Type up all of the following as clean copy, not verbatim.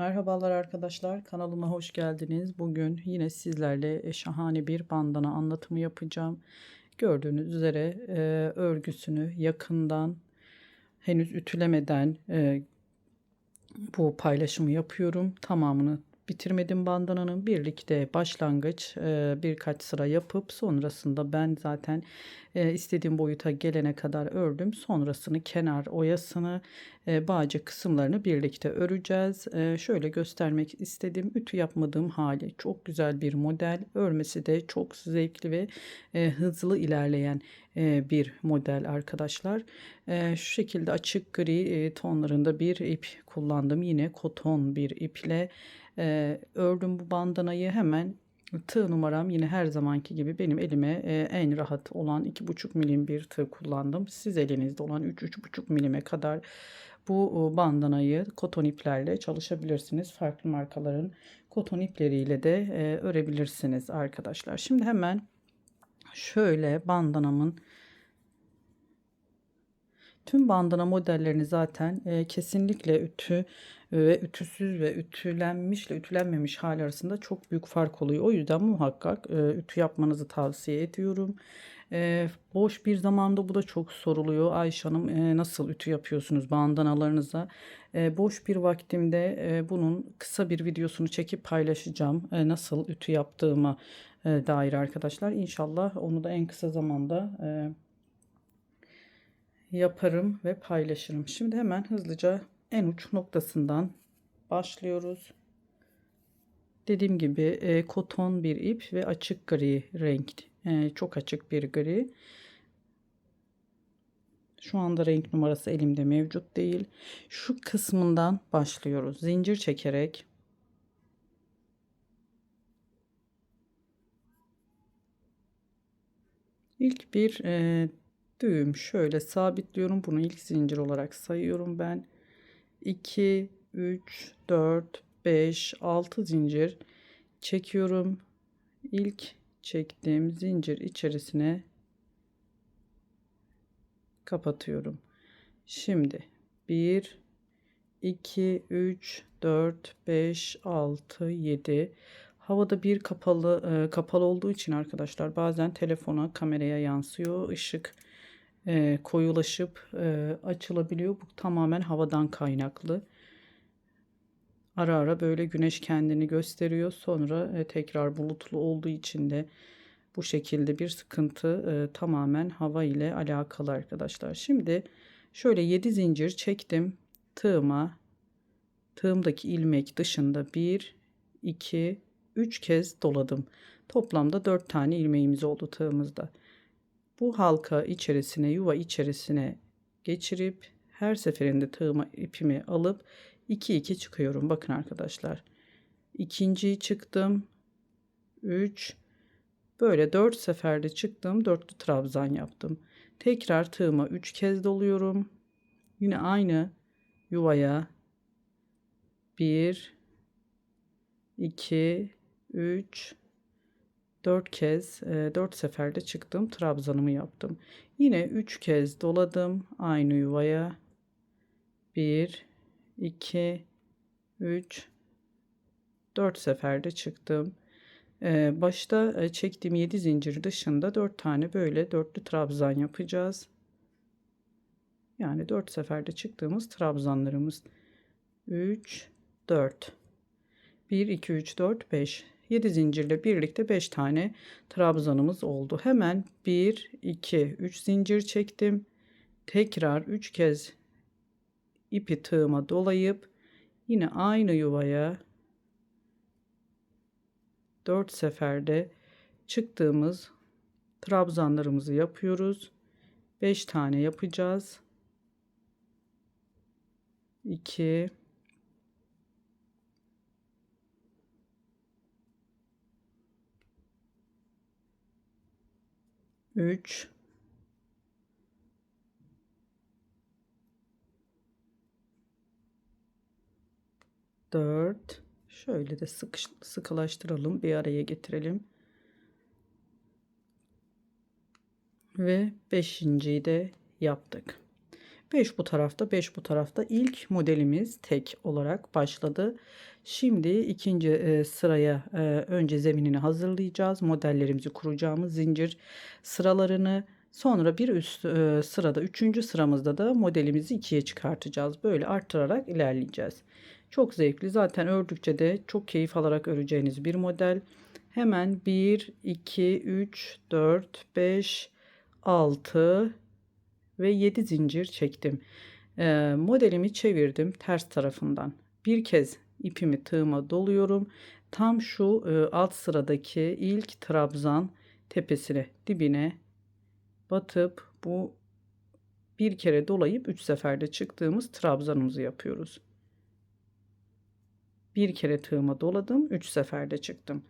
Merhabalar arkadaşlar, kanalıma hoş geldiniz. Bugün yine sizlerle şahane bir bandana anlatımı yapacağım. Gördüğünüz üzere örgüsünü yakından, henüz ütülemeden bu paylaşımı yapıyorum. Tamamını bitirmedim bandananın. Birlikte başlangıç birkaç sıra yapıp sonrasında ben zaten istediğim boyuta gelene kadar ördüm. Sonrasını kenar oyasını bağcık kısımlarını birlikte öreceğiz. Şöyle göstermek istedim. Ütü yapmadığım hali çok güzel bir model. Örmesi de çok zevkli ve hızlı ilerleyen bir model arkadaşlar. Şu şekilde açık gri tonlarında bir ip kullandım. Yine koton bir iple ördüm bu bandanayı. Hemen tığ numaram yine her zamanki gibi benim elime en rahat olan 2,5 milim bir tığ kullandım. Siz elinizde olan 3-3,5 milime kadar bu bandanayı koton iplerle çalışabilirsiniz. Farklı markaların koton ipleriyle de örebilirsiniz arkadaşlar. Şimdi hemen şöyle bandanamın tüm bandana modellerini zaten kesinlikle ütü ve ütüsüz ve ütülenmişle ütülenmemiş hali arasında çok büyük fark oluyor. O yüzden muhakkak ütü yapmanızı tavsiye ediyorum. Boş bir zamanda bu da çok soruluyor. Ayşe Hanım, nasıl ütü yapıyorsunuz bandanalarınıza? Boş bir vaktimde bunun kısa bir videosunu çekip paylaşacağım. Nasıl ütü yaptığıma dair arkadaşlar. İnşallah onu da en kısa zamanda yaparım ve paylaşırım. Şimdi hemen hızlıca en uç noktasından başlıyoruz. Dediğim gibi koton bir ip ve açık gri renk. Çok açık bir gri. Şu anda renk numarası elimde mevcut değil. Şu kısmından başlıyoruz. Zincir çekerek ilk bir düğüm şöyle sabitliyorum. Bunu ilk zincir olarak sayıyorum ben. 2, 3, 4, 5, 6 zincir çekiyorum. İlk çektiğim zincir içerisine kapatıyorum. Şimdi 1, 2, 3, 4, 5, 6, 7. Havada bir kapalı olduğu için arkadaşlar bazen telefona, kameraya yansıyor. Işık koyulaşıp açılabiliyor. Bu tamamen havadan kaynaklı. Ara ara böyle güneş kendini gösteriyor. Sonra tekrar bulutlu olduğu için de bu şekilde bir sıkıntı tamamen hava ile alakalı arkadaşlar. Şimdi şöyle 7 zincir çektim. Tığımdaki ilmek dışında 1, 2, 3 kez doladım. Toplamda 4 tane ilmeğimiz oldu tığımızda. Bu halka içerisine, yuva içerisine geçirip her seferinde tığıma ipimi alıp 2 2 çıkıyorum. Bakın arkadaşlar. İkinciyi çıktım. 3, böyle 4 seferde çıktım. Dörtlü trabzan yaptım. Tekrar tığıma 3 kez doluyorum. Yine aynı yuvaya 1, 2, 3, 4 kez 4 seferde çıktım. Trabzanımı yaptım. Yine 3 kez doladım aynı yuvaya. 1, 2, 3, 4 seferde çıktım. Başta çektiğim 7 zincir dışında 4 tane böyle dörtlü trabzan yapacağız. Yani 4 seferde çıktığımız trabzanlarımız 3, 4, 1, 2, 3, 4, 5, 7 zincirle birlikte 5 tane trabzanımız oldu. Hemen 1, 2, 3 zincir çektim. Tekrar 3 kez ipi tığıma dolayıp yine aynı yuvaya 4 seferde çıktığımız trabzanlarımızı yapıyoruz. 5 tane yapacağız. 2, 3, 4, şöyle de sıkılaştıralım, bir araya getirelim. Ve beşinciyi de yaptık. 5 bu tarafta, 5 bu tarafta. İlk modelimiz tek olarak başladı. Şimdi ikinci sıraya önce zeminini hazırlayacağız. Modellerimizi kuracağımız zincir sıralarını, sonra bir üst sırada, üçüncü sıramızda da modelimizi ikiye çıkartacağız. Böyle arttırarak ilerleyeceğiz. Çok zevkli. Zaten ördükçe de çok keyif alarak öreceğiniz bir model. Hemen 1, 2, 3, 4, 5, 6 ve 7 zincir çektim. Modelimi çevirdim ters tarafından. Bir kez ipimi tığıma doluyorum. Tam şu alt sıradaki ilk trabzan tepesine, dibine batıp bu bir kere dolayıp 3 seferde çıktığımız trabzanımızı yapıyoruz. Bir kere tığıma doladım, 3 seferde çıktım.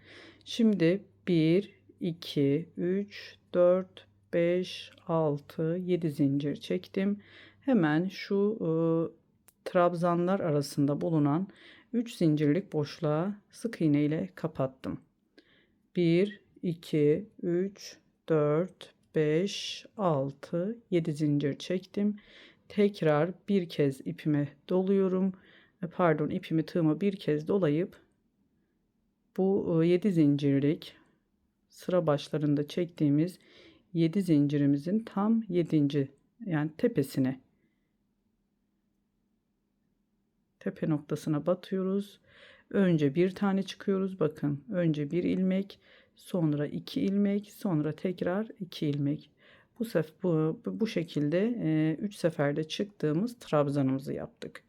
Şimdi 1, 2, 3, 4, 5, 6, 7 zincir çektim. Hemen şu trabzanlar arasında bulunan 3 zincirlik boşluğa sık iğne ile kapattım. 1, 2, 3, 4, 5, 6, 7 zincir çektim. Tekrar bir kez ipime doluyorum. Pardon, ipimi tığıma bir kez dolayıp bu 7 zincirlik sıra başlarında çektiğimiz 7 zincirimizin tam 7. yani tepesine, tepe noktasına batıyoruz. Önce bir tane çıkıyoruz. Bakın, önce bir ilmek, sonra 2 ilmek, sonra tekrar 2 ilmek. Bu şekilde 3 seferde çıktığımız trabzanımızı yaptık.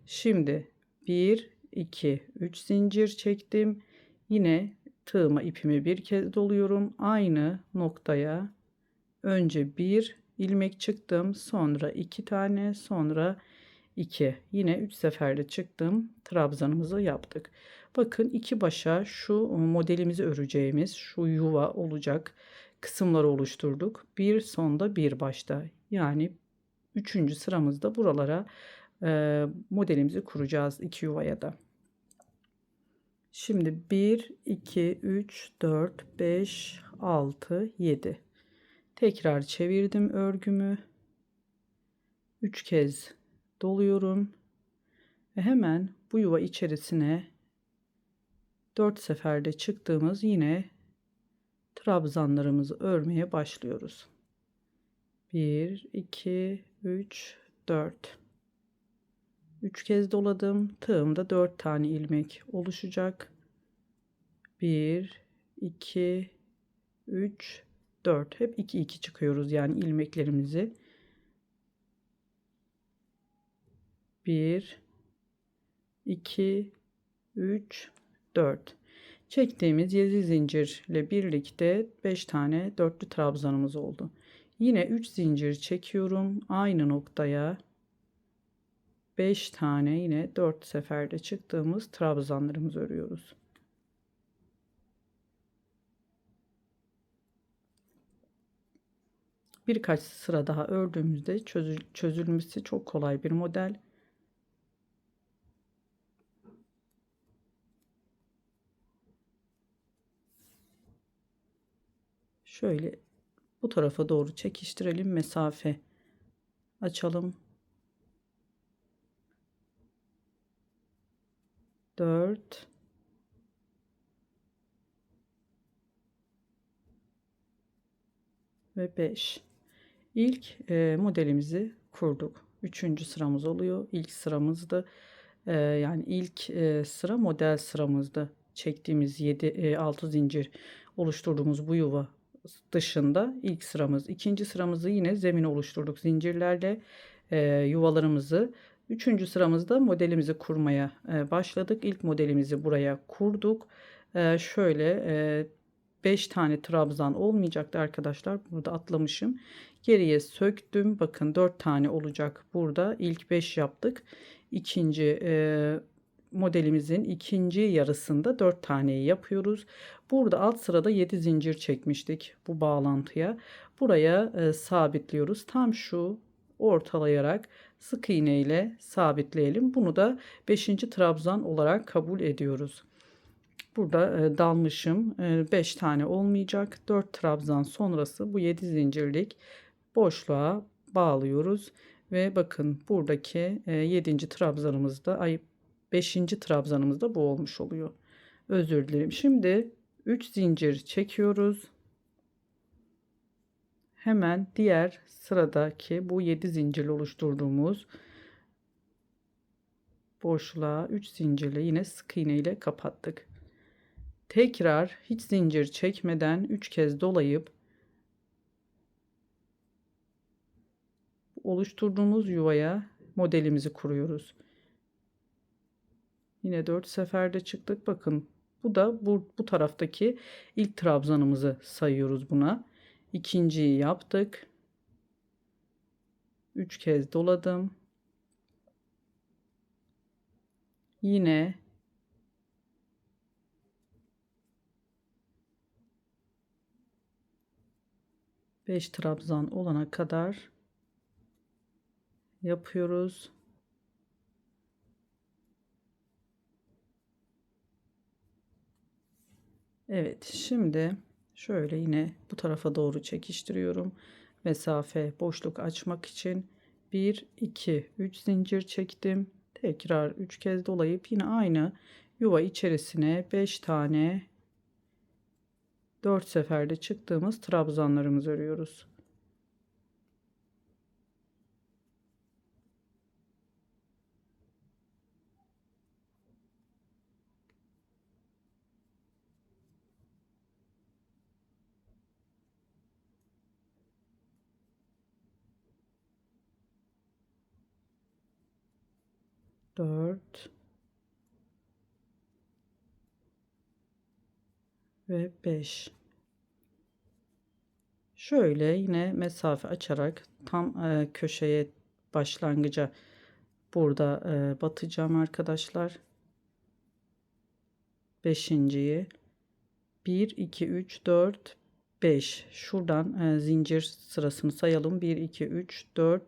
Şimdi 1, 2, 3 zincir çektim. Yine tığıma ipimi bir kez doluyorum. Aynı noktaya önce bir ilmek çıktım, sonra 2 tane, sonra 2. Yine 3 seferde çıktım. Trabzanımızı yaptık. Bakın, iki başa şu modelimizi öreceğimiz şu yuva olacak kısımları oluşturduk. Bir sonda bir başta. Yani 3. sıramızda buralara modelimizi kuracağız, iki yuvaya da. Şimdi 1, 2, 3, 4, 5, 6, 7. Tekrar çevirdim örgümü. 3 kez doluyorum. Ve hemen bu yuva içerisine 4 seferde çıktığımız yine trabzanlarımızı örmeye başlıyoruz. 1, 2, 3, 4. 3 kez doladım. Tığımda 4 tane ilmek oluşacak. 1, 2, 3, 4. Hep 2 2 çıkıyoruz yani ilmeklerimizi. 1, 2, 3, 4. Çektiğimiz 7 zincirle birlikte 5 tane dörtlü trabzanımız oldu. Yine 3 zincir çekiyorum. Aynı noktaya 5 tane yine 4 seferde çıktığımız trabzanlarımızı örüyoruz. Birkaç sıra daha ördüğümüzde çözülmesi çok kolay bir model. Şöyle bu tarafa doğru çekiştirelim, mesafe açalım. 4 ve 5. İlk modelimizi kurduk. 3. sıramız oluyor. İlk sıramızda yani ilk sıra model sıramızda çektiğimiz 6 zincir oluşturduğumuz bu yuva dışında ilk sıramız. İkinci sıramızı yine zemin oluşturduk zincirlerle yuvalarımızı. 3. sıramızda modelimizi kurmaya başladık. İlk modelimizi buraya kurduk. Şöyle 5 tane trabzan olmayacaktı arkadaşlar. Burada atlamışım. Geriye söktüm. Bakın 4 tane olacak burada. İlk 5 yaptık. İkinci modelimizin ikinci yarısında 4 taneyi yapıyoruz. Burada alt sırada 7 zincir çekmiştik bu bağlantıya. Buraya sabitliyoruz. Tam şu ortalayarak sık iğne ile sabitleyelim. Bunu da 5. trabzan olarak kabul ediyoruz. Burada dalmışım. 5 tane olmayacak. 4 trabzan sonrası bu 7 zincirlik boşluğa bağlıyoruz Ve bakın buradaki 7. trabzanımızda, 5. trabzanımızda bu olmuş oluyor. Özür dilerim. Şimdi 3 zincir çekiyoruz. Hemen diğer sıradaki bu 7 zincirli oluşturduğumuz boşluğa 3 zincirle yine sık iğne ile kapattık. Tekrar hiç zincir çekmeden 3 kez dolayıp oluşturduğumuz yuvaya modelimizi kuruyoruz. Yine 4 seferde çıktık. Bakın bu da bu taraftaki ilk trabzanımızı sayıyoruz buna. İkinciyi yaptık. 3 kez doladım. Yine beş trabzan olana kadar yapıyoruz. Evet, şimdi şöyle yine bu tarafa doğru çekiştiriyorum. Mesafe, boşluk açmak için 1 2 3 zincir çektim. Tekrar 3 kez dolayıp yine aynı yuva içerisine 5 tane 4 seferde çıktığımız trabzanlarımızı örüyoruz. Dört ve 5. Şöyle yine mesafe açarak tam köşeye, başlangıca burada batacağım arkadaşlar. Beşinciyi 1 2 3 4 5, şuradan zincir sırasını sayalım. 1 2 3 4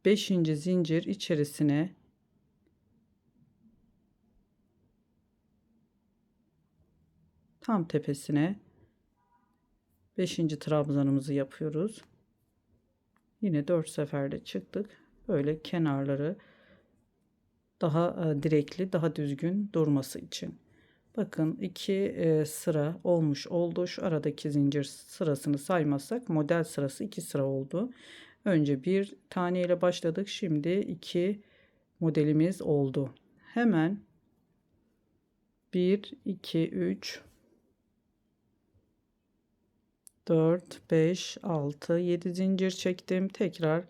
5. zincir içerisine tam tepesine 5. trabzanımızı yapıyoruz. Yine 4 seferde çıktık. Böyle kenarları daha direkli, daha düzgün durması için. Bakın 2 sıra olmuş oldu. Şu aradaki zincir sırasını saymazsak model sırası 2 sıra oldu. Önce bir tane ile başladık. Şimdi 2 modelimiz oldu. Hemen 1 2 3 4 5 6 7 zincir çektim. Tekrar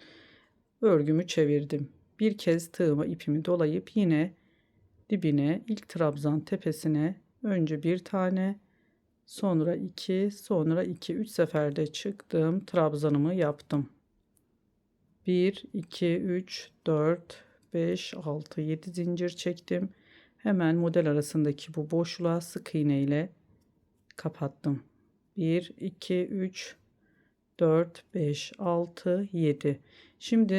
örgümü çevirdim. Bir kez tığıma ipimi dolayıp yine dibine, ilk trabzan tepesine önce bir tane, sonra 2, sonra 2, 3 seferde çıktım, trabzanımı yaptım. 1 2 3 4 5 6 7 zincir çektim. Hemen model arasındaki bu boşluğa sık iğne ile kapattım. 1 2 3 4 5 6 7. Şimdi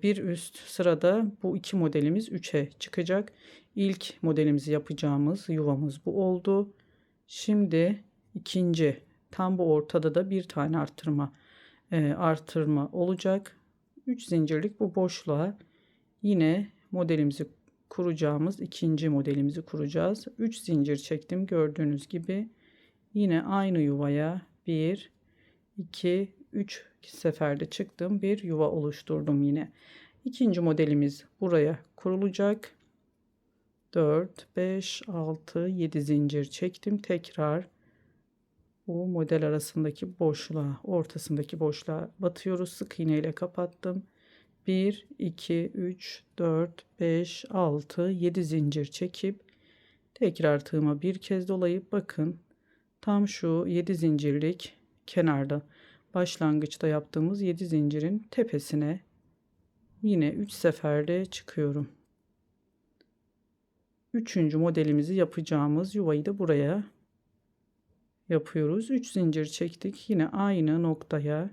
bir üst sırada bu iki modelimiz 3'e çıkacak. İlk modelimizi yapacağımız yuvamız bu oldu. Şimdi ikinci, tam bu ortada da bir tane artırma olacak. 3 zincirlik bu boşluğa yine modelimizi kuracağımız ikinci modelimizi kuracağız. 3 zincir çektim gördüğünüz gibi. Yine aynı yuvaya 1 2 3 seferde çıktım, bir yuva oluşturdum yine. İkinci modelimiz buraya kurulacak. 4 5 6 7 zincir çektim. Tekrar bu model arasındaki boşluğa, ortasındaki boşluğa batıyoruz. Sık iğne ile kapattım. 1 2 3 4 5 6 7 zincir çekip tekrar tığıma bir kez dolayıp bakın tam şu 7 zincirlik kenarda, başlangıçta yaptığımız 7 zincirin tepesine yine 3 seferde çıkıyorum. Üçüncü modelimizi yapacağımız yuvayı da buraya yapıyoruz. 3 zincir çektik. Yine aynı noktaya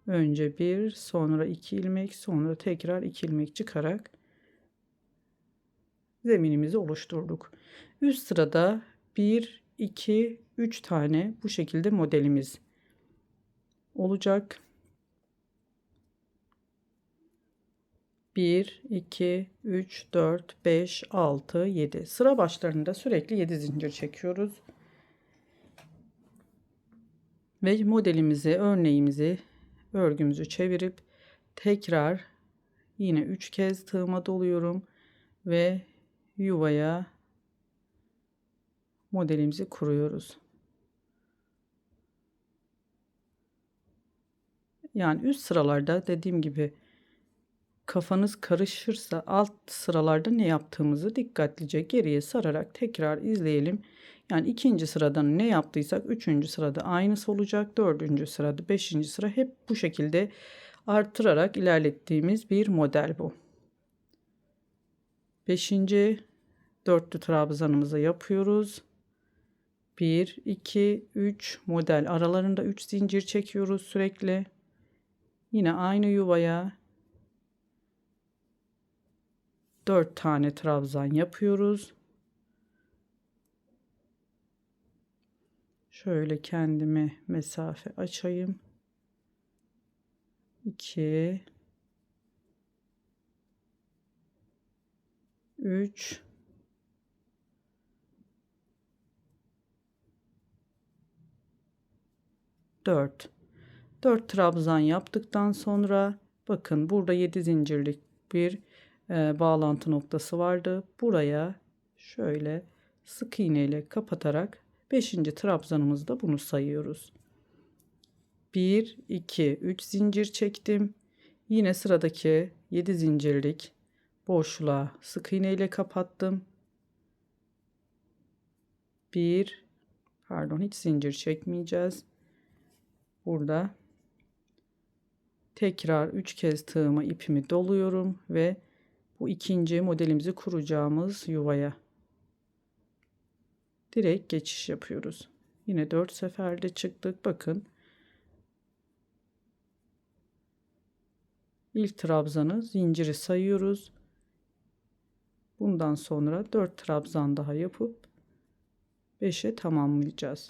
önce bir, sonra 2 ilmek, sonra tekrar 2 ilmek çıkarak zeminimizi oluşturduk. Üst sırada 1 2 3 tane bu şekilde modelimiz olacak. 1, 2, 3, 4, 5, 6, 7. Sıra başlarında sürekli 7 zincir çekiyoruz. Ve modelimizi, örneğimizi, örgümüzü çevirip tekrar yine 3 kez tığıma doluyorum ve yuvaya modelimizi kuruyoruz. Yani üst sıralarda dediğim gibi kafanız karışırsa alt sıralarda ne yaptığımızı dikkatlice geriye sararak tekrar izleyelim. Yani ikinci sırada ne yaptıysak üçüncü sırada aynısı olacak. Dördüncü sırada, beşinci sıra hep bu şekilde artırarak ilerlettiğimiz bir model bu. Beşinci dörtlü trabzanımızı yapıyoruz. 1, 2, 3 model aralarında 3 zincir çekiyoruz sürekli. Yine aynı yuvaya 4 tane trabzan yapıyoruz. Şöyle kendime mesafe açayım. 2, 3, 4. 4 trabzan yaptıktan sonra bakın burada 7 zincirlik bir bağlantı noktası vardı. Buraya şöyle sık iğne ile kapatarak 5. trabzanımızda bunu sayıyoruz. 1, 2, 3 zincir çektim. Yine sıradaki 7 zincirlik boşluğa sık iğne ile kapattım. Hiç zincir çekmeyeceğiz. Burada tekrar 3 kez tığıma ipimi doluyorum ve bu ikinci modelimizi kuracağımız yuvaya direkt geçiş yapıyoruz. Yine 4 seferde çıktık. Bakın. İlk trabzanı zinciri sayıyoruz. Bundan sonra 4 trabzan daha yapıp 5'e tamamlayacağız.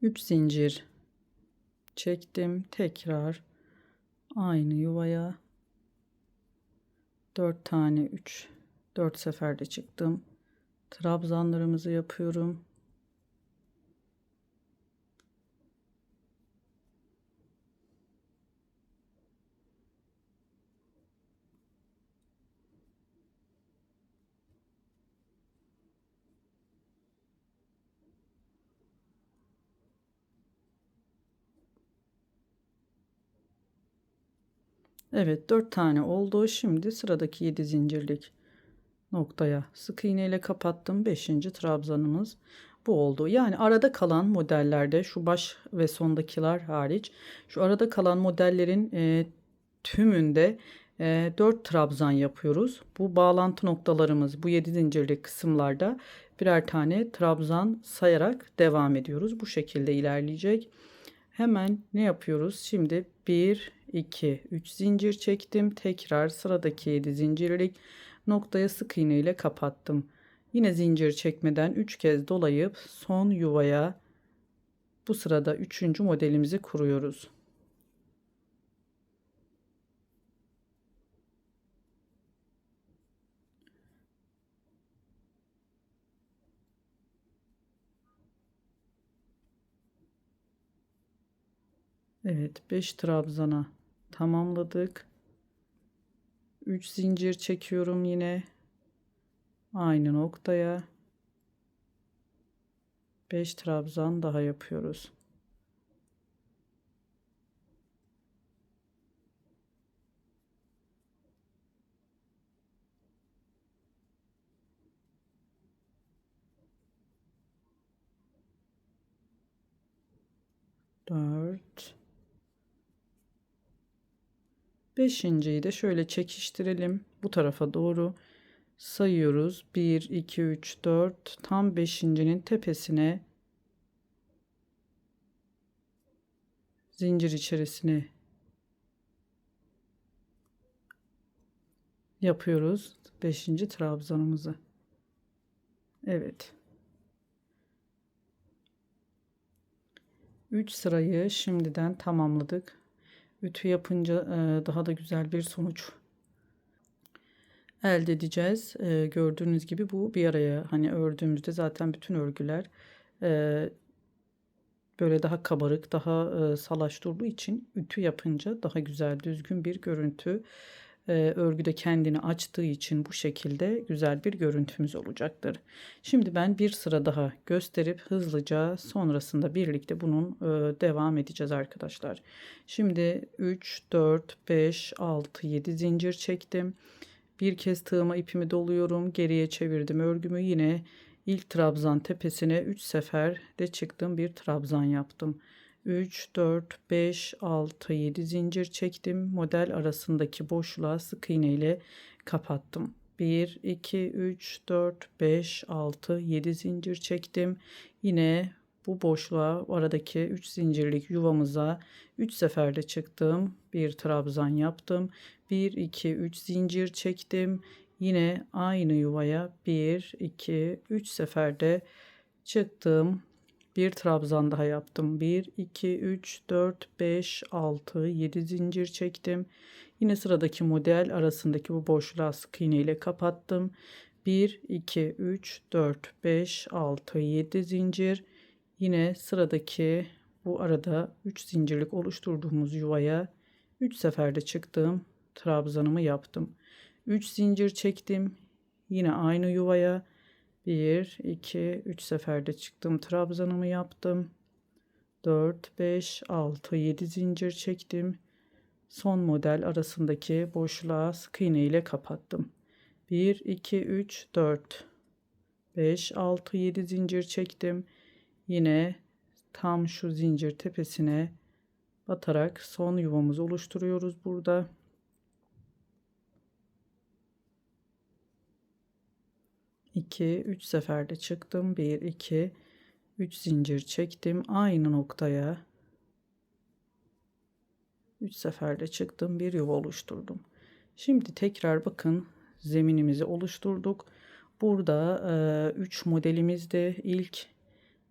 Üç zincir çektim. Tekrar aynı yuvaya 4 tane 4 seferde çıktım. Trabzanlarımızı yapıyorum. Evet, 4 tane oldu. Şimdi sıradaki 7 zincirlik noktaya sık iğne ile kapattım. 5. trabzanımız bu oldu. Yani arada kalan modellerde şu baş ve sondakiler hariç şu arada kalan modellerin tümünde 4 trabzan yapıyoruz. Bu bağlantı noktalarımız bu 7 zincirlik kısımlarda birer tane trabzan sayarak devam ediyoruz. Bu şekilde ilerleyecek. Hemen ne yapıyoruz? Şimdi 1, 2, 3 zincir çektim. Tekrar sıradaki 7 zincirlik noktaya sık iğne ile kapattım. Yine zincir çekmeden 3 kez dolayıp son yuvaya bu sırada 3. modelimizi kuruyoruz. Evet, 5 trabzana tamamladık. 3 zincir çekiyorum yine aynı noktaya. 5 trabzan daha yapıyoruz. Dört. Beşinciyi de şöyle çekiştirelim. Bu tarafa doğru sayıyoruz. 1, 2, 3, 4. Tam beşincinin tepesine zincir içerisine yapıyoruz 5. trabzanımızı. Evet. 3 sırayı şimdiden tamamladık. Ütü yapınca daha da güzel bir sonuç elde edeceğiz. Gördüğünüz gibi bu bir araya hani ördüğümüzde zaten bütün örgüler böyle daha kabarık, daha salaş durduğu için ütü yapınca daha güzel, düzgün bir görüntü. Örgüde kendini açtığı için bu şekilde güzel bir görüntümüz olacaktır. Şimdi ben bir sıra daha gösterip hızlıca sonrasında birlikte bunun devam edeceğiz arkadaşlar. Şimdi 3, 4, 5, 6, 7 zincir çektim. Bir kez tığıma ipimi doluyorum. Geriye çevirdim örgümü. Yine ilk trabzan tepesine 3 sefer de çıktım. Bir trabzan yaptım. 3, 4, 5, 6, 7 zincir çektim. Model arasındaki boşluğa sık iğne ile kapattım. 1, 2, 3, 4, 5, 6, 7 zincir çektim. Yine bu boşluğa aradaki 3 zincirlik yuvamıza 3 seferde çıktım. Bir trabzan yaptım. 1, 2, 3 zincir çektim. Yine aynı yuvaya 1, 2, 3 seferde çıktım. Bir trabzan daha yaptım. 1, 2, 3, 4, 5, 6, 7 zincir çektim. Yine sıradaki model arasındaki bu boşluğa sık iğne ile kapattım. 1, 2, 3, 4, 5, 6, 7 zincir. Yine sıradaki bu arada 3 zincirlik oluşturduğumuz yuvaya 3 seferde çıktım. Trabzanımı yaptım. 3 zincir çektim. Yine aynı yuvaya 1, 2, 3 seferde çıktım. Trabzanımı yaptım. 4, 5, 6, 7 zincir çektim. Son model arasındaki boşluğa sık iğne ile kapattım. 1, 2, 3, 4, 5, 6, 7 zincir çektim. Yine tam şu zincir tepesine batarak son yuvamızı oluşturuyoruz burada. 2, 3 seferde çıktım. 1, 2, 3 zincir çektim. Aynı noktaya 3 seferde çıktım. Bir yuva oluşturdum. Şimdi tekrar bakın zeminimizi oluşturduk. Burada 3 modelimizde ilk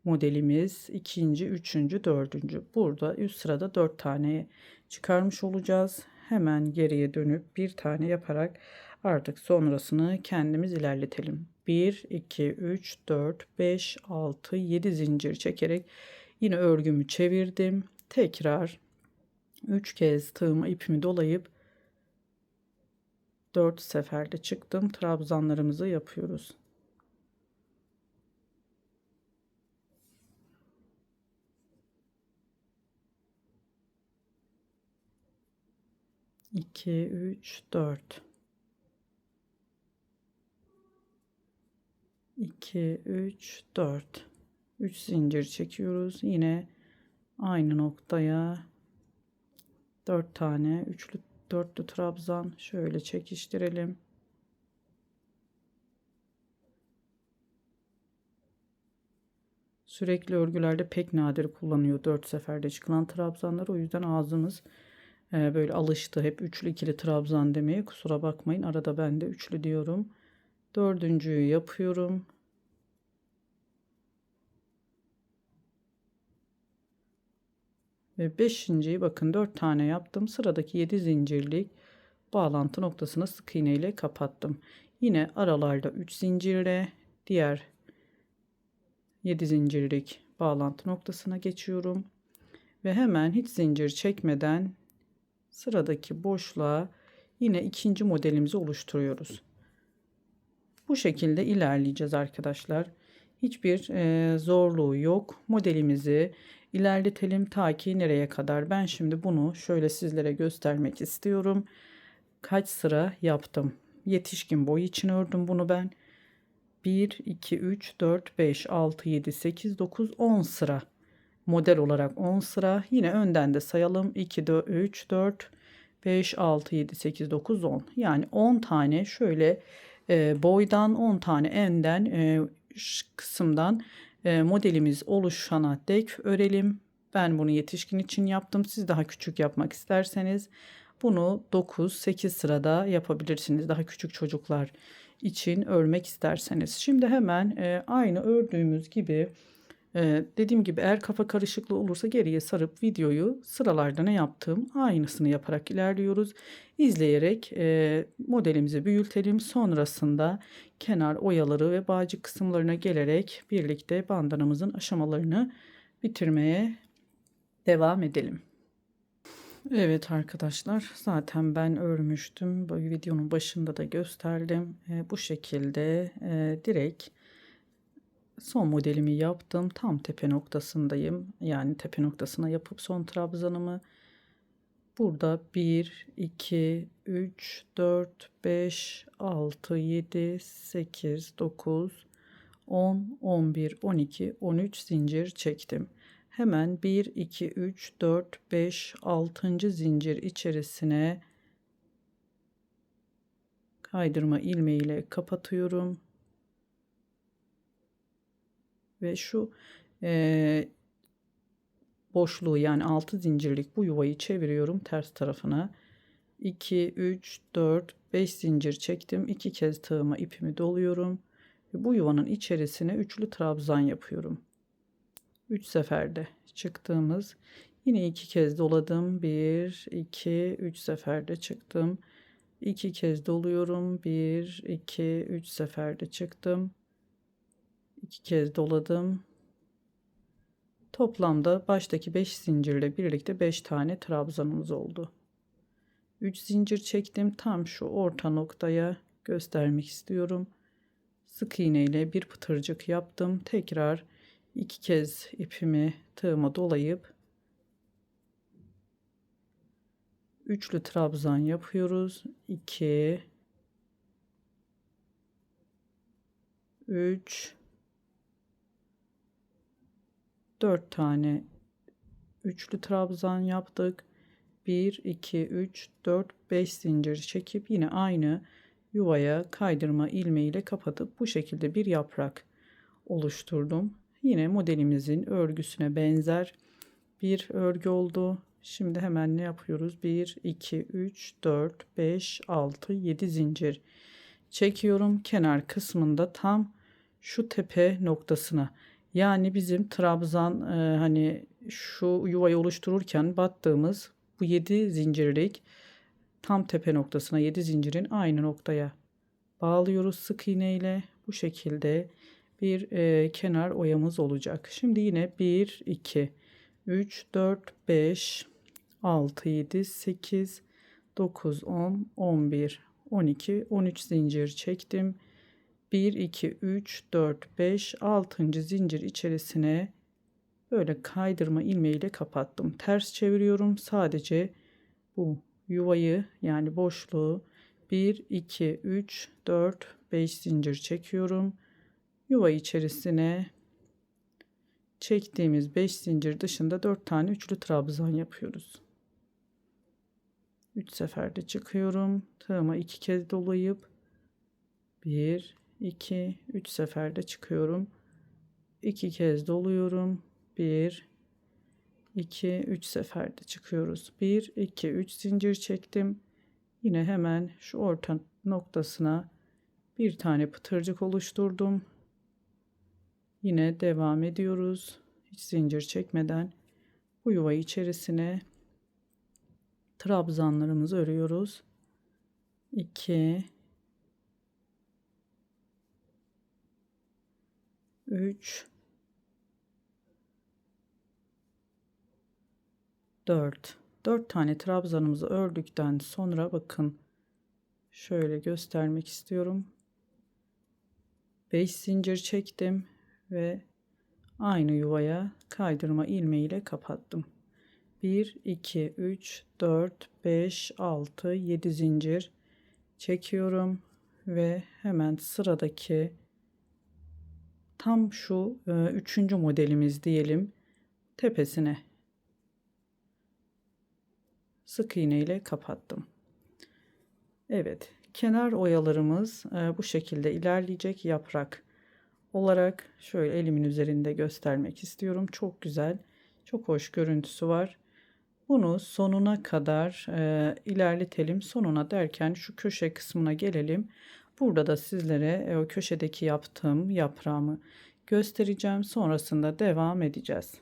modelimiz, ikinci, üçüncü, dördüncü. Burada üst sırada 4 tane çıkarmış olacağız. Hemen geriye dönüp bir tane yaparak artık sonrasını kendimiz ilerletelim. 1, 2, 3, 4, 5, 6, 7 zincir çekerek yine örgümü çevirdim. Tekrar 3 kez tığıma ipimi dolayıp 4 seferde çıktım. Trabzanlarımızı yapıyoruz. 2, 3, 4. 2, 3, 4. 3 zincir çekiyoruz. Yine aynı noktaya 4 tane üçlü dörtlü trabzan şöyle çekiştirelim. Sürekli örgülerde pek nadir kullanıyor 4 seferde çıkılan trabzanlar. O yüzden ağzımız böyle alıştı hep üçlü ikili trabzan demeye. Kusura bakmayın. Arada ben de üçlü diyorum. Dördüncüyü yapıyorum. Ve beşinciyi bakın 4 tane yaptım. Sıradaki 7 zincirlik bağlantı noktasına sık iğne ile kapattım. Yine aralarda 3 zincirle diğer 7 zincirlik bağlantı noktasına geçiyorum. Ve hemen hiç zincir çekmeden sıradaki boşluğa yine ikinci modelimizi oluşturuyoruz. Bu şekilde ilerleyeceğiz arkadaşlar. Hiçbir zorluğu yok. Modelimizi ilerletelim ta ki nereye kadar. Ben şimdi bunu şöyle sizlere göstermek istiyorum. Kaç sıra yaptım. Yetişkin boy için ördüm bunu ben. 1, 2, 3, 4, 5, 6, 7, 8, 9, 10 sıra. Model olarak 10 sıra. Yine önden de sayalım. 2, 4, 3, 4, 5, 6, 7, 8, 9, 10. Yani 10 tane şöyle boydan 10 tane enden kısımdan modelimiz oluşana dek örelim. Ben bunu yetişkin için yaptım. Siz daha küçük yapmak isterseniz Bunu 9-8 sırada yapabilirsiniz. Daha küçük çocuklar için örmek isterseniz. Şimdi hemen aynı ördüğümüz gibi dediğim gibi eğer kafa karışıklığı olursa geriye sarıp videoyu sıralarda ne yaptığım aynısını yaparak ilerliyoruz. İzleyerek modelimizi büyütelim. Sonrasında kenar oyaları ve bağcık kısımlarına gelerek birlikte bandanamızın aşamalarını bitirmeye devam edelim. Evet arkadaşlar, zaten ben örmüştüm. Bu videonun başında da gösterdim. Bu şekilde direkt son modelimi yaptım. Tam tepe noktasındayım. Yani tepe noktasına yapıp son trabzanımı. Burada 1, 2, 3, 4, 5, 6, 7, 8, 9, 10, 11, 12, 13 zincir çektim. Hemen 1, 2, 3, 4, 5, 6. zincir içerisine kaydırma ilmeği ile kapatıyorum. Ve şu boşluğu yani 6 zincirlik bu yuvayı çeviriyorum ters tarafına. 2, 3, 4, 5 zincir çektim. 2 kez tığıma ipimi doluyorum. Ve bu yuvanın içerisine üçlü trabzan yapıyorum. 3 seferde çıktığımız, yine 2 kez doladım. 1, 2, 3 seferde çıktım. 2 kez doluyorum. 1, 2, 3 seferde çıktım. 2 kez doladım. Toplamda baştaki 5 zincirle birlikte 5 tane trabzanımız oldu. 3 zincir çektim. Tam şu orta noktaya göstermek istiyorum. Sık iğne ile bir pıtırcık yaptım. Tekrar 2 kez ipimi tığıma dolayıp üçlü trabzan yapıyoruz. 2, 3, 4 tane üçlü trabzan yaptık. 1, 2, 3, 4, 5 zincir çekip yine aynı yuvaya kaydırma ilmeği ile kapatıp bu şekilde bir yaprak oluşturdum. Yine modelimizin örgüsüne benzer bir örgü oldu. Şimdi hemen ne yapıyoruz? 1, 2, 3, 4, 5, 6, 7 zincir çekiyorum. Kenar kısmında tam şu tepe noktasına. Yani bizim trabzan hani şu yuvayı oluştururken battığımız bu 7 zincirlik tam tepe noktasına 7 zincirin aynı noktaya bağlıyoruz sık iğne ile. Bu şekilde bir kenar oyamız olacak. Şimdi yine 1, 2, 3, 4, 5, 6, 7, 8, 9, 10, 11, 12, 13 zincir çektim. 1, 2, 3, 4, 5, 6. zincir içerisine böyle kaydırma ilmeğiyle kapattım. Ters çeviriyorum. Sadece bu yuvayı yani boşluğu 1, 2, 3, 4, 5 zincir çekiyorum. Yuva içerisine çektiğimiz 5 zincir dışında 4 tane üçlü trabzan yapıyoruz. 3 seferde çıkıyorum. Tığıma 2 kez dolayıp 1, 2, 3 seferde çıkıyorum. 2 kez doluyorum. 1, 2, 3 seferde çıkıyoruz. 1, 2, 3 zincir çektim. Yine hemen şu orta noktasına bir tane pıtırcık oluşturdum. Yine devam ediyoruz. Hiç zincir çekmeden bu yuva içerisine trabzanlarımızı örüyoruz. 2, 3, 4. 4 tane trabzanımızı ördükten sonra bakın şöyle göstermek istiyorum. 5 zincir çektim ve aynı yuvaya kaydırma ilmeği ile kapattım. 1, 2, 3, 4, 5, 6, 7 zincir çekiyorum ve hemen sıradaki tam şu 3. modelimiz diyelim tepesine sık iğne ile kapattım. Evet, kenar oyalarımız bu şekilde ilerleyecek yaprak olarak şöyle elimin üzerinde göstermek istiyorum. Çok güzel, çok hoş görüntüsü var. Bunu sonuna kadar ilerletelim. Sonuna derken şu köşe kısmına gelelim. Burada da sizlere o köşedeki yaptığım yaprağımı göstereceğim. Sonrasında devam edeceğiz.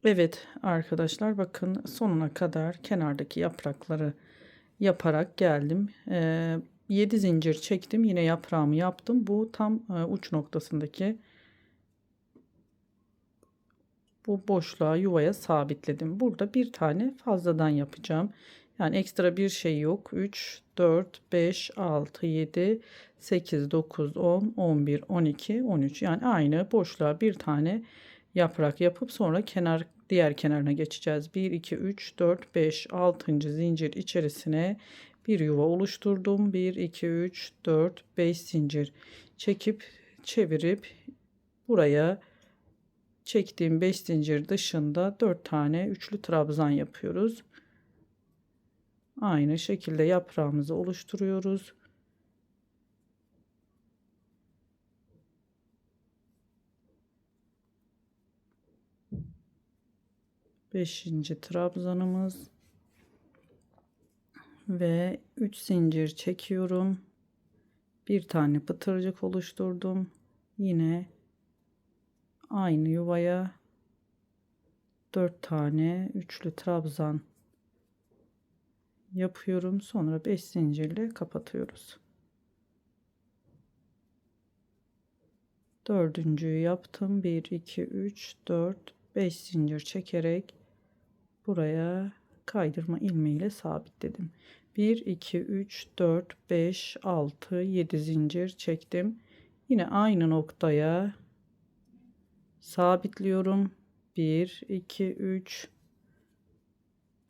Evet arkadaşlar, bakın sonuna kadar kenardaki yaprakları yaparak geldim. 7 zincir çektim. Yine yaprağımı yaptım. Bu tam uç noktasındaki bu boşluğa, yuvaya sabitledim. Burada bir tane fazladan yapacağım. Yani ekstra bir şey yok. 3, 4, 5, 6, 7, 8, 9, 10, 11, 12, 13. Yani aynı boşluğa bir tane yaprak yapıp sonra diğer kenarına geçeceğiz. 1, 2, 3, 4, 5, 6. zincir içerisine bir yuva oluşturdum. 1, 2, 3, 4, 5 zincir çekip çevirip buraya çektiğim 5 zincir dışında 4 tane üçlü trabzan yapıyoruz. Aynı şekilde yaprağımızı oluşturuyoruz. Beşinci trabzanımız ve 3 zincir çekiyorum. Bir tane pıtırcık oluşturdum. Yine aynı yuvaya 4 tane üçlü trabzan yapıyorum. Sonra 5 zincirle kapatıyoruz. Dördüncüyü yaptım. 1, 2, 3, 4, 5 zincir çekerek buraya kaydırma ilmeğiyle sabitledim. 1, 2, 3, 4, 5, 6, 7 zincir çektim. Yine aynı noktaya sabitliyorum. 1, 2, 3,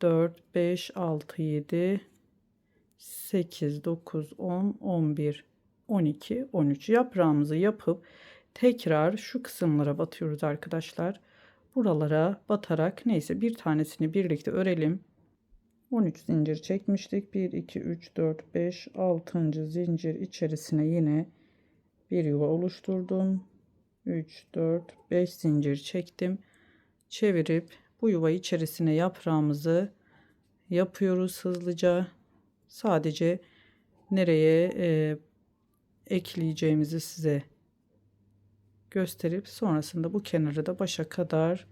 4, 5, 6, 7, 8, 9, 10, 11, 12, 13 yaprağımızı yapıp tekrar şu kısımlara batıyoruz arkadaşlar. Buralara batarak neyse bir tanesini birlikte örelim. 13 zincir çekmiştik. 1, 2, 3, 4, 5, 6. zincir içerisine yine bir yuva oluşturdum. 3, 4, 5 zincir çektim. Çevirip bu yuva içerisine yaprağımızı yapıyoruz hızlıca. Sadece nereye ekleyeceğimizi size gösterip sonrasında bu kenarı da başa kadar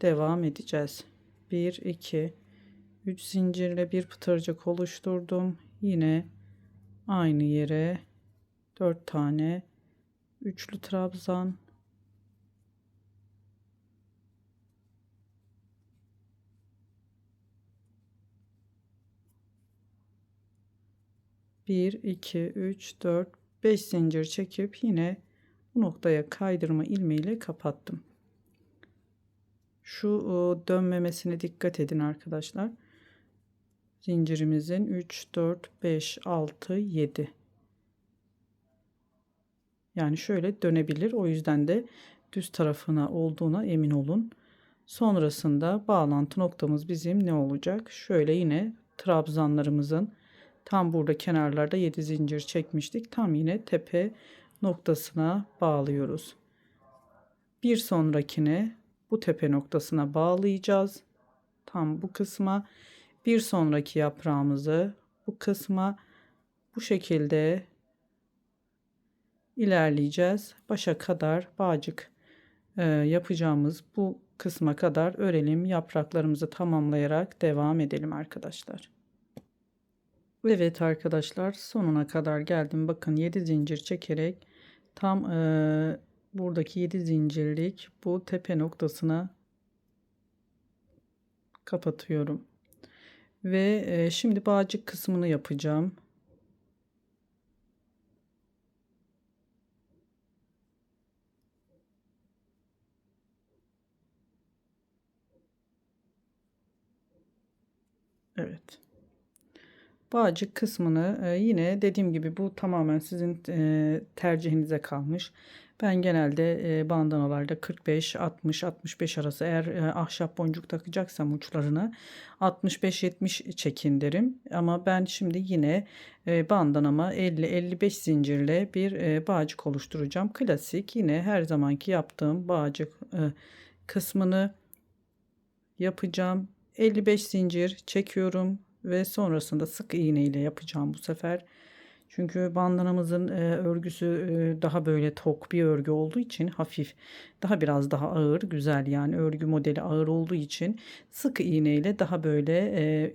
devam edeceğiz. 1, 2, 3 zincirle bir pıtırcık oluşturdum. Yine aynı yere 4 tane üçlü trabzan, bir, iki, üç, dört, 5 zincir çekip yine bu noktaya kaydırma ilmeğiyle kapattım. Şu dönmemesine dikkat edin arkadaşlar. Zincirimizin 3, 4, 5, 6, 7. Yani şöyle dönebilir. O yüzden de düz tarafına olduğuna emin olun. Sonrasında bağlantı noktamız bizim ne olacak? Şöyle yine trabzanlarımızın tam burada kenarlarda 7 zincir çekmiştik. Tam yine tepe noktasına bağlıyoruz. Bir sonrakine bu tepe noktasına bağlayacağız. Tam bu kısma, bir sonraki yaprağımızı bu kısma, bu şekilde ilerleyeceğiz. Başa kadar bağcık yapacağımız bu kısma kadar örelim. Yapraklarımızı tamamlayarak devam edelim arkadaşlar. Evet arkadaşlar, sonuna kadar geldim. Bakın 7 zincir çekerek tam buradaki 7 zincirlik bu tepe noktasına kapatıyorum. Ve şimdi bağcık kısmını yapacağım. Evet. Bağcık kısmını yine dediğim gibi bu tamamen sizin tercihinize kalmış. Ben genelde bandanalarda 45, 60, 65 arası, eğer ahşap boncuk takacaksam uçlarına 65-70 çekin derim. Ama ben şimdi yine bandanama 50-55 zincirle bir bağcık oluşturacağım. Klasik yine her zamanki yaptığım bağcık kısmını yapacağım. 55 zincir çekiyorum ve sonrasında sık iğne ile yapacağım bu sefer. Çünkü bandanamızın örgüsü daha böyle tok bir örgü olduğu için hafif, biraz daha ağır, güzel yani örgü modeli ağır olduğu için sık iğne ile daha böyle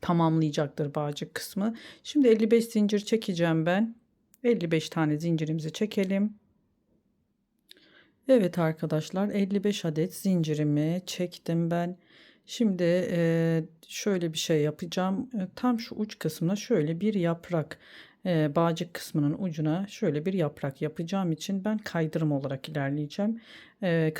tamamlayacaktır bağcık kısmı. Şimdi 55 zincir çekeceğim ben. 55 tane zincirimizi çekelim. Evet arkadaşlar, 55 adet zincirimi çektim ben. Şimdi şöyle bir şey yapacağım. Tam şu uç kısmına şöyle bir yaprak, bağcık kısmının ucuna şöyle bir yaprak yapacağım için ben kaydırım olarak ilerleyeceğim.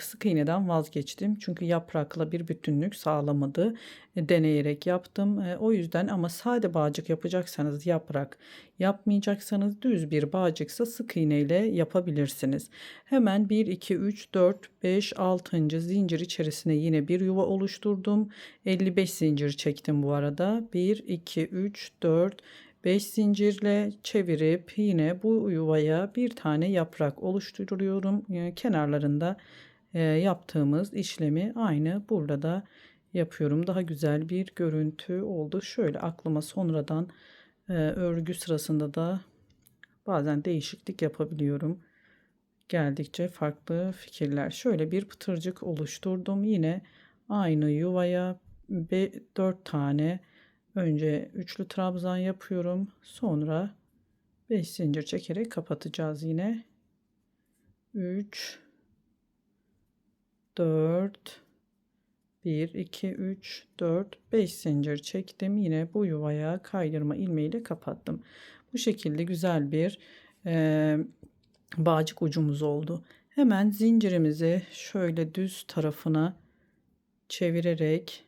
Sık iğneden vazgeçtim. Çünkü yaprakla bir bütünlük sağlamadı. Deneyerek yaptım. O yüzden, ama sade bağcık yapacaksanız yaprak, yapmayacaksanız düz bir bağcıksa sık iğne ile yapabilirsiniz. Hemen 1, 2, 3, 4, 5, 6. zincir içerisine yine bir yuva oluşturdum. 55 zincir çektim bu arada. 1, 2, 3, 4, 5 zincirle çevirip yine bu yuvaya bir tane yaprak oluşturuyorum. Kenarlarında yaptığımız işlemi aynı burada da yapıyorum. Daha güzel bir görüntü oldu. Şöyle aklıma sonradan örgü sırasında da bazen değişiklik yapabiliyorum. Geldikçe farklı fikirler. Şöyle bir pıtırcık oluşturdum. Yine aynı yuvaya 4 tane önce üçlü trabzan yapıyorum. Sonra 5 zincir çekerek kapatacağız yine. 3 4 1 2 3 4 5 zincir çektim. Yine bu yuvaya kaydırma ilmeğiyle kapattım. Bu şekilde güzel bir bağcık ucumuz oldu. Hemen zincirimizi şöyle düz tarafına çevirerek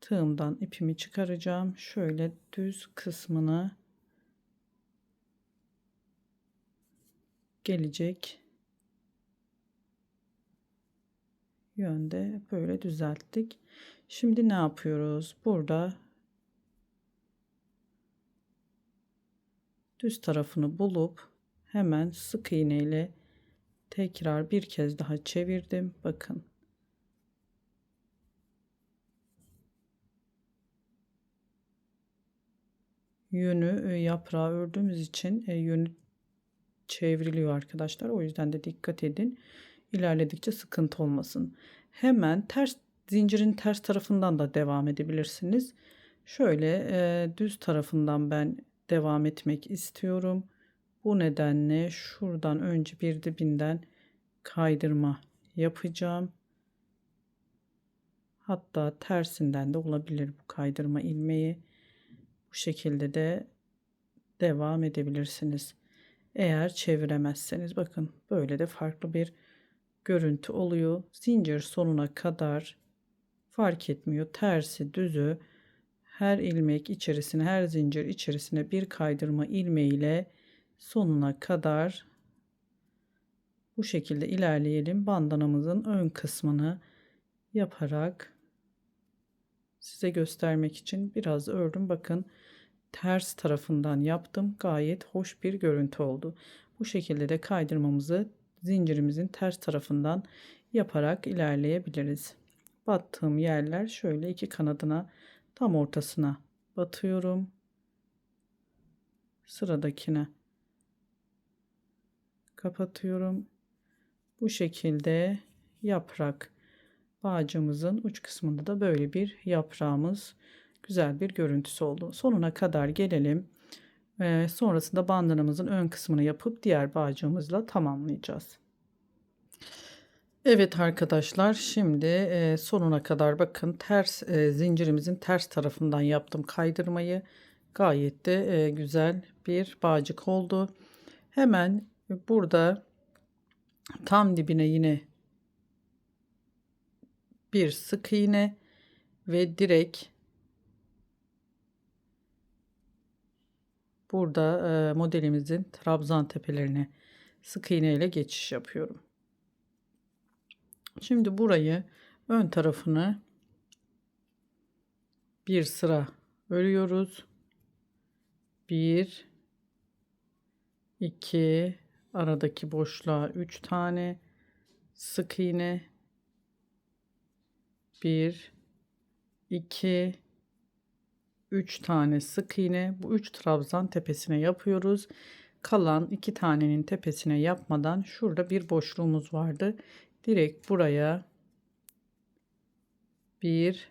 tığımdan ipimi çıkaracağım. Şöyle düz kısmına gelecek yönde böyle düzelttik. Şimdi ne yapıyoruz? Burada düz tarafını bulup hemen sık iğne ile tekrar bir kez daha çevirdim. Bakın. Yönü yaprağı ördüğümüz için yönü çevriliyor arkadaşlar. O yüzden de dikkat edin. İlerledikçe sıkıntı olmasın. Hemen zincirin ters tarafından da devam edebilirsiniz. Şöyle düz tarafından ben devam etmek istiyorum. Bu nedenle şuradan önce bir dibinden kaydırma yapacağım. Hatta tersinden de olabilir bu kaydırma ilmeği. Bu şekilde de devam edebilirsiniz. Eğer çeviremezseniz, bakın böyle de farklı bir görüntü oluyor. Zincir sonuna kadar fark etmiyor. Tersi düzü her ilmek içerisine, her zincir içerisine bir kaydırma ilmeğiyle sonuna kadar bu şekilde ilerleyelim. Bandanamızın ön kısmını yaparak size göstermek için biraz ördüm. Bakın ters tarafından yaptım. Gayet hoş bir görüntü oldu. Bu şekilde de kaydırmamızı zincirimizin ters tarafından yaparak ilerleyebiliriz. Battığım yerler şöyle iki kanadına tam ortasına batıyorum. Sıradakine kapatıyorum. Bu şekilde yaprak bağcığımızın uç kısmında da böyle bir yaprağımız, güzel bir görüntüsü oldu. Sonuna kadar gelelim. Sonrasında bandanamızın ön kısmını yapıp diğer bağcığımızla tamamlayacağız. Evet arkadaşlar, şimdi sonuna kadar bakın zincirimizin ters tarafından yaptım kaydırmayı. Gayet de güzel bir bağcık oldu. Hemen burada tam dibine yine bir sık iğne ve direkt burada modelimizin trabzan tepelerine sık iğne ile geçiş yapıyorum. Şimdi burayı, ön tarafını bir sıra örüyoruz. 1 2 aradaki boşluğa 3 tane sık iğne, 1 2 3 tane sık iğne. Bu 3 trabzan tepesine yapıyoruz. Kalan 2 tanenin tepesine yapmadan şurada bir boşluğumuz vardı. Direkt buraya 1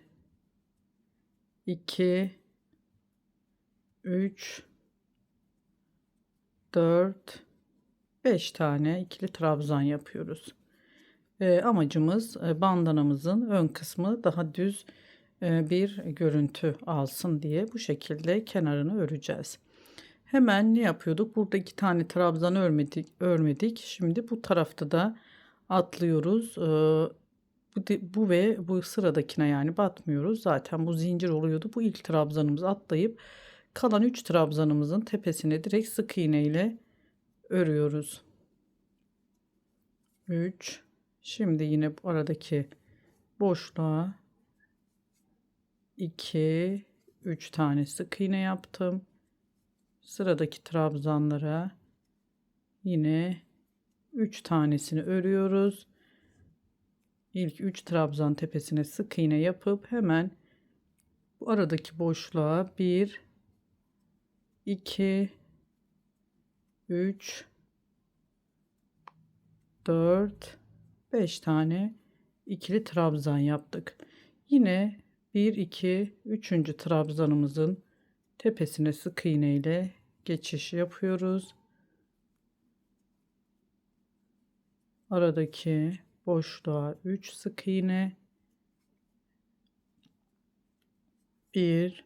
2 3 4 5 tane ikili trabzan yapıyoruz. Amacımız bandanamızın ön kısmı daha düz bir görüntü alsın diye bu şekilde kenarını öreceğiz. Hemen ne yapıyorduk? Burada 2 tane trabzan örmedik. Şimdi bu tarafta da atlıyoruz. Bu ve bu sıradakine yani batmıyoruz. Zaten bu zincir oluyordu. Bu ilk trabzanımızı atlayıp kalan 3 trabzanımızın tepesine direkt sık iğne ile örüyoruz. 3. Şimdi yine bu aradaki boşluğa 2 3 tane sık iğne yaptım. Sıradaki trabzanlara yine 3 tanesini örüyoruz. İlk 3 trabzan tepesine sık iğne yapıp hemen bu aradaki boşluğa 1 2 3 4 5 tane ikili trabzan yaptık. Yine 1 2 3. trabzanımızın tepesine sık iğne ile geçiş yapıyoruz. Aradaki boşluğa 3 sık iğne, 1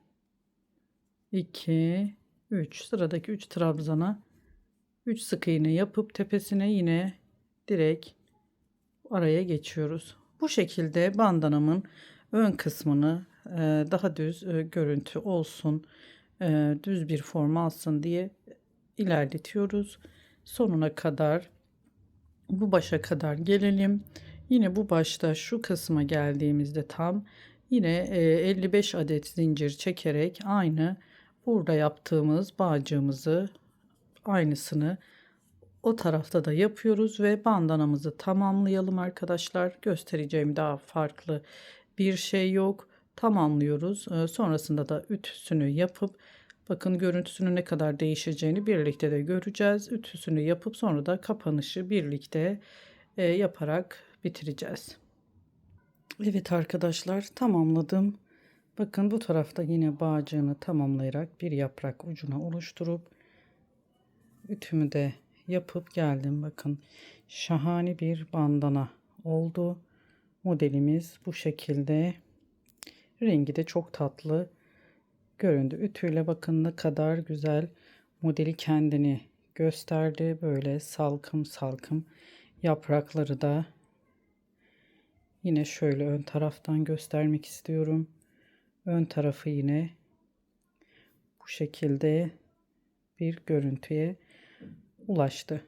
2 3 sıradaki 3 trabzana 3 sık iğne yapıp tepesine yine direkt araya geçiyoruz. Bu şekilde bandanamın ön kısmını daha düz görüntü olsun, düz bir form alsın diye ilerletiyoruz. Sonuna kadar, bu başa kadar gelelim. Yine bu başta şu kısma geldiğimizde tam yine 55 adet zincir çekerek aynı burada yaptığımız bağcığımızı aynısını o tarafta da yapıyoruz ve bandanamızı tamamlayalım arkadaşlar. Göstereceğim daha farklı bir şey yok. Tamamlıyoruz. Sonrasında da ütüsünü yapıp bakın görüntüsünün ne kadar değişeceğini birlikte de göreceğiz. Ütüsünü yapıp sonra da kapanışı birlikte yaparak bitireceğiz. Evet arkadaşlar, tamamladım. Bakın bu tarafta yine bağcığını tamamlayarak bir yaprak ucuna oluşturup ütümü de yapıp geldim. Bakın şahane bir bandana oldu. Modelimiz bu şekilde. Rengi de çok tatlı göründü. Ütüyle bakın ne kadar güzel modeli kendini gösterdi. Böyle salkım salkım yaprakları da yine şöyle ön taraftan göstermek istiyorum. Ön tarafı yine bu şekilde bir görüntüye ulaştı.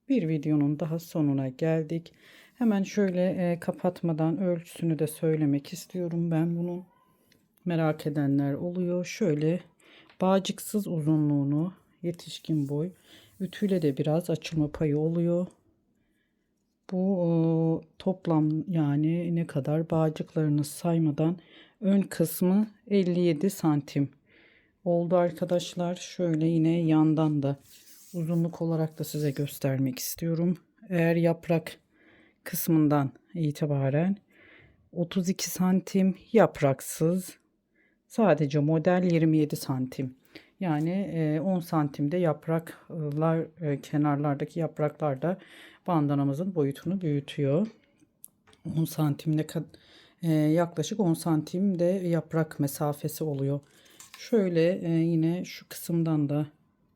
Bir videonun daha sonuna geldik. Hemen şöyle kapatmadan ölçüsünü de söylemek istiyorum. Ben bunu merak edenler oluyor. Şöyle bağcıksız uzunluğunu yetişkin boy. Ütüyle de biraz açılma payı oluyor. Bu toplam yani ne kadar bağcıklarını saymadan ön kısmı 57 santim oldu arkadaşlar. Şöyle yine yandan da uzunluk olarak da size göstermek istiyorum. Eğer yaprak kısmından itibaren 32 santim, yapraksız sadece model 27 santim. Yani 10 santimde yapraklar, kenarlardaki yapraklar da bandanamızın boyutunu büyütüyor. 10 santimde yaklaşık 10 santimde yaprak mesafesi oluyor. Şöyle yine şu kısımdan da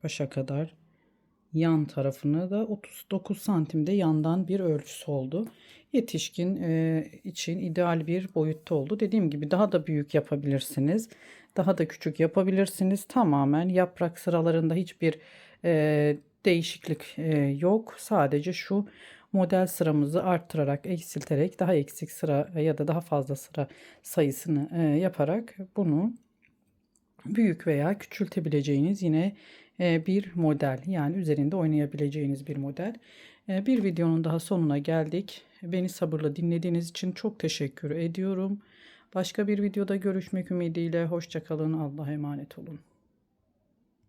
başa kadar yan tarafını da 39 santimde yandan bir ölçüsü oldu. Yetişkin için ideal bir boyutta oldu. Dediğim gibi daha da büyük yapabilirsiniz. Daha da küçük yapabilirsiniz. Tamamen yaprak sıralarında hiçbir değişiklik yok. Sadece şu model sıramızı arttırarak, eksilterek daha eksik sıra ya da daha fazla sıra sayısını yaparak bunu büyük veya küçültebileceğiniz yine bir model, yani üzerinde oynayabileceğiniz bir model. Bir videonun daha sonuna geldik. Beni sabırla dinlediğiniz için çok teşekkür ediyorum. Başka bir videoda görüşmek ümidiyle. Hoşça kalın. Allah'a emanet olun.